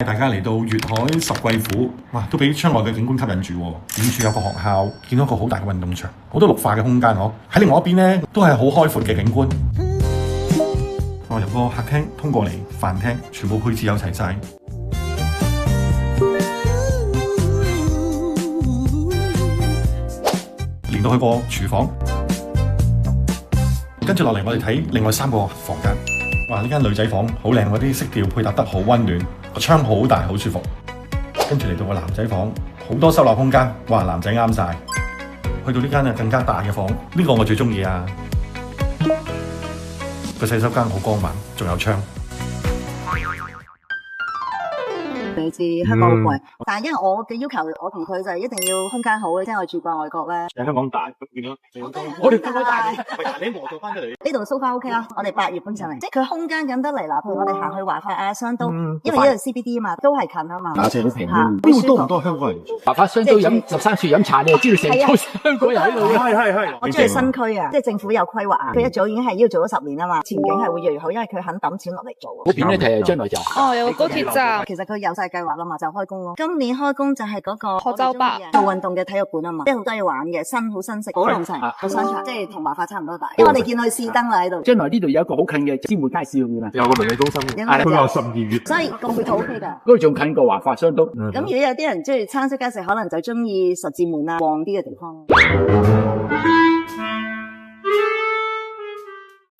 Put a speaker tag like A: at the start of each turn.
A: 大家嚟到粵海十貴府，哇，都俾窗外嘅景觀吸引住喎。遠處有個學校，見到一個好大嘅運動場，好多綠化嘅空間嗬。喺另外一邊咧，都係好開闊嘅景觀。我由個客廳通過嚟飯廳，全部配置有齊晒。連到去個廚房，跟住落嚟我哋睇另外3個房間。哇！呢間女仔房好靚，嗰啲色調配搭得好溫暖，個窗好大，好舒服。跟住嚟到個男仔房，好多收納空間，哇！男仔啱晒。去到呢間更加大嘅房，呢個我最中意啊！個洗手間好光猛，仲有窗。
B: 你知香港好貴，但係因為我嘅要求，我同佢就一定要空間好嘅，即係我住過外國咧。
C: 喺香港大，見到
B: 我哋香港大，
C: 你磨到翻出嚟。
B: 呢度 so far OK 啦，我哋8月搬上嚟，即係佢空間咁得嚟啦。譬如我哋行去華發啊、商都，因為呢度 CBD 啊嘛，都係近啊嘛。
C: 打車都平
B: 啲，
C: 邊度多唔多香港人？華發商都飲13次飲茶，你就知道成個香港人喺度。係。
B: 我中意新區啊，即係政府有規劃啊，佢一早已經係呢度做咗10年啊嘛，前景係會越嚟越好，因為佢肯抌錢落嚟做。
C: 嗰邊咧就係將來就
D: 有個高鐵站，
B: 其實佢有晒計劃啦嘛，就開工咯。今年開工就係嗰個
D: 學洲北
B: 做運動嘅體育館啊嘛，即係好多嘢玩嘅，好新式，寶龍城個商場，即係同華發差唔多大。因為我哋見到佢試燈啦喺度。
C: 將來呢度有一個好近嘅尖匯街市咁啊，有個迷你中心，佢話12月，
B: 所以個配套 OK 㗎。
C: 嗰度仲近過華發商都。
B: 咁如果有啲人中意餐色街食，可能就中意十字門啊旺啲嘅地方。